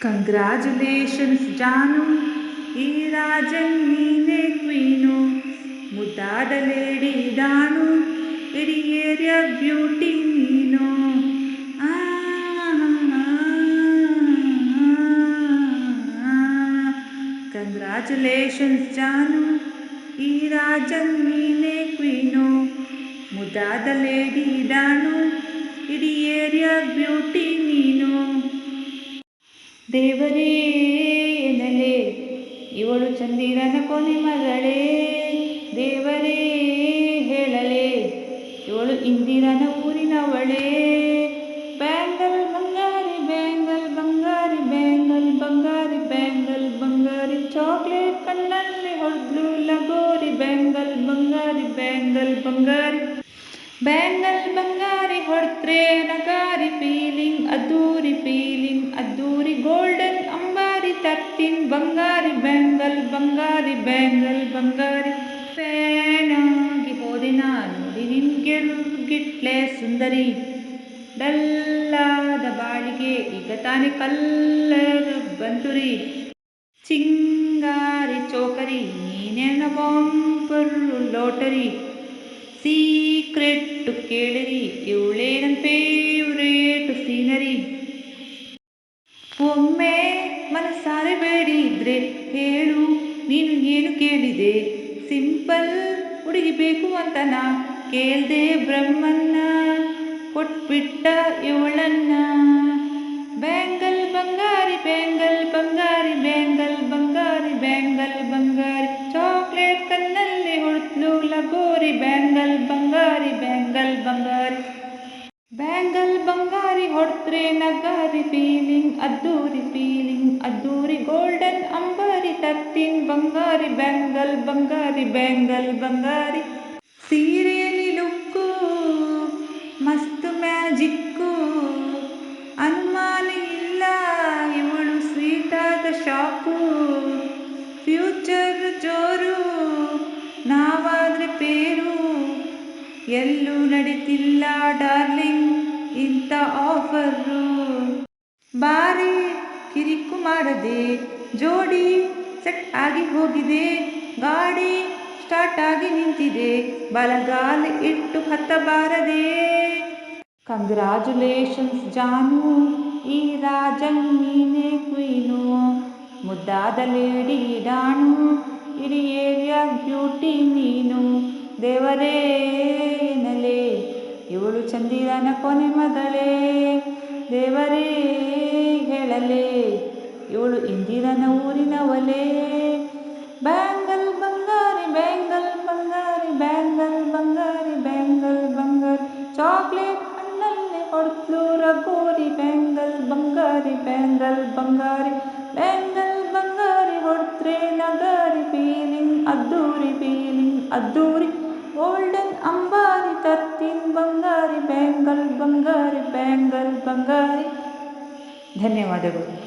Congratulations ಜಾನು, ಈ ರಾಜನ್ ನೀನೇ queen, ಮುದ್ದಾದ ಲೇಡಿ ಡಾನು, ಇಡೀ ಏರಿಯಾ ಬ್ಯೂಟಿ ನೀನು. ಕಂಗ್ರ್ಯಾಚುಲೇಷನ್ಸ್ ಜಾನು, ಈ ರಾಜನ್ ನೀನೇ ಕ್ವೀನು, ಮುದ್ದಾದ ಲೇಡಿ ಡಾನು, ಇಡೀ ಏರಿಯಾ ಬ್ಯೂಟಿ ನೀನು. ದೇವರೇ ಎನ್ನಲೇ ಇವಳು ಚಂದಿರನ ಕೊನೆ ಮಗಳೇ, ದೇವರೇ ಹೇಳಲೇ ಇವಳು ಇಂದಿರನ ಊರಿನವಳೇ. ಬ್ಯಾಂಗಲ್ ಬಂಗಾರಿ ಬ್ಯಾಂಗಲ್ ಬಂಗಾರಿ ಬ್ಯಾಂಗಲ್ ಬಂಗಾರಿ ಬ್ಯಾಂಗಲ್ ಬಂಗಾರಿ, ಚಾಕ್ಲೇಟ್ ಕಣ್ಣಲ್ಲಿ ಹೊಡೆದ್ಲು ಲಗೋರಿ. ಬ್ಯಾಂಗಲ್ ಬಂಗಾರಿ ಬ್ಯಾಂಗಲ್ ಬಂಗಾರಿ ಬ್ಯಾಂಗಲ್ ಬಂಗಾರಿ ಹೊಡ್ತ್ರೆ ನಗಾರಿ, ಫೀಲಿಂಗ್ ಅದ್ದೂರಿ ಫೀಲಿಂಗ್ ಅದ್ದೂರಿ, ಗೋಲ್ಡನ್ ಅಂಬಾರಿ ತರ್ತೀನಿ ಬಂಗಾರಿ. ಬ್ಯಾಂಗಲ್ ಬಂಗಾರಿ ಬ್ಯಾಂಗಲ್ ಬಂಗಾರಿ, ಫ್ಯಾನಾಗಿ ಹೋದೆ ನಾನು ನೋಡಿ ನಿನ್ಗೆಲ್ಗಿಟ್ಲೆ ಸುಂದರಿ, ಡಲ್ಲಾದ ಬಾಳಿಗೆ ಈಗ ತಾನೇ ಕಲ್ಲರ್ ಬಂತುರಿ, ಚಿಂಗಾರಿ ಚೋಕರಿ ನೀನೆನ ಬಾಂಪರ್ ಲೋಟರಿ, ಸೀಕ್ರೆಟ್ ಕೇಳಿರಿ ಇವಳೇ ನನ್ನ ಫೇವ್ರೇಟ್ ಸೀನರಿ. ಒಮ್ಮೆ ಮನಸಾರೆ ಬೇಡಿದ್ರೆ ಹೇಳು ನೀನು ಏನು ಕೇಳಿದೆ, ಸಿಂಪಲ್ ಹುಡುಗಿ ಬೇಕು ಅಂತ ನಾ ಕೇಳ್ದೆ, ಬ್ರಹ್ಮನ್ನ ಕೊಟ್ಬಿಟ್ಟ ಇವಳನ್ನ. ಬ್ಯಾಂಗಲ್ ಬಂಗಾರಿ ಬ್ಯಾಂಗಲ್ ಬಂಗಾರಿ ಬ್ಯಾಂಗಲ್ ಬಂಗಾರಿ ಬ್ಯಾಂಗಲ್ ಬಂಗಾರಿ, ಚಾಕ್ಲೇಟ್ ಕಣ್ಣಲ್ಲಿ ಹೊಡ್ತ್ಲು ಲಗೋರಿ. ಬ್ಯಾಂಗಲ್ ಬಂಗಾರಿ ಬ್ಯಾಂಗಲ್ ಬಂಗಾರಿ ಬ್ಯಾಂಗಲ್ ಬಂಗಾರಿ ಹೊಡ್ತ್ರೆ ನಗಾರಿ, ಫೀಲಿಂಗ್ ಅದ್ದೂರಿ ಫೀಲಿಂಗ್ ಅದ್ದೂರಿ, ಗೋಲ್ಡನ್ ಅಂಬಾರಿ ತರ್ತೀನಿ ಬಂಗಾರಿ. ಬ್ಯಾಂಗಲ್ ಬಂಗಾರಿ ಬ್ಯಾಂಗಲ್ ಬಂಗಾರಿ, ಸೀರೆಯಲ್ಲಿ ಲುಕ್ಕು ಮಸ್ತ್ ಮ್ಯಾಜಿಕ್ಕು, ಅನುಮಾನ ಇಲ್ಲ ಇವಳು ಸ್ವೀಟಾದ ಶಾಕು, ಫ್ಯೂಚರ್ ಜೋರು ನಾವಾದ್ರೆ ಪೇರು, ಎಲ್ಲೂ ನಡೀತಿಲ್ಲ ಡಾರ್ಲಿಂಗ್ ಇಂಥ ಆಫರು. ಬಾರಿ ಕಿರಿಕು ಮಾಡದೆ ಜೋಡಿ ಸೆಟ್ ಆಗಿ ಹೋಗಿದೆ, ಗಾಡಿ ಸ್ಟಾರ್ಟ್ ಆಗಿ ನಿಂತಿದೆ, ಬಲಗಾಲ ಇಟ್ಟು ಹತ್ತಬಾರದೆ. ಕಂಗ್ರ್ಯಾಚುಲೇಷನ್ಸ್ ಜಾನು, ಈ ರಾಜನ್ ನೀನೇ ಕ್ವೀನು, ಮುದ್ದಾದ ಲೇಡಿ ಡಾನು, ಇಡೀ ಏರಿಯಾ ಬ್ಯೂಟಿ ನೀನು. ದೇವರೇ ಎನ್ನಲೇ ಇವಳು ಚಂದಿರನ ಕೊನೆ ಮಗಳೇ, ದೇವರೇ ಹೇಳಲೇ ಇವಳು ಇಂದಿರನ ಊರಿನವಳೇ. ಬ್ಯಾಂಗಲ್ ಬಂಗಾರಿ ಬ್ಯಾಂಗಲ್ ಬಂಗಾರಿ ಬ್ಯಾಂಗಲ್ ಬಂಗಾರಿ ಬ್ಯಾಂಗಲ್ ಬಂಗಾರಿ, ಚಾಕ್ಲೇಟ್ ಕಣ್ಣಲ್ಲಿ ಹೊಡ್ತ್ಲು ರಗೋರಿ. ಬ್ಯಾಂಗಲ್ ಬಂಗಾರಿ ಬ್ಯಾಂಗಲ್ ಬಂಗಾರಿ ಬ್ಯಾಂಗಲ್ ಬಂಗಾರಿ ಹೊಡ್ತ್ರೆ ನಗಾರಿ, ಫೀಲಿಂಗ್ ಅದ್ದೂರಿ ಫೀಲಿಂಗ್ ಅದ್ದೂರಿ, ಗೋಲ್ಡನ್ ಅಂಬಾರಿ ತರ್ತೀನಿ ಬಂಗಾರಿ. ಬ್ಯಾಂಗಲ್ ಬಂಗಾರಿ ಬ್ಯಾಂಗಲ್ ಬಂಗಾರಿ. ಧನ್ಯವಾದಗಳು.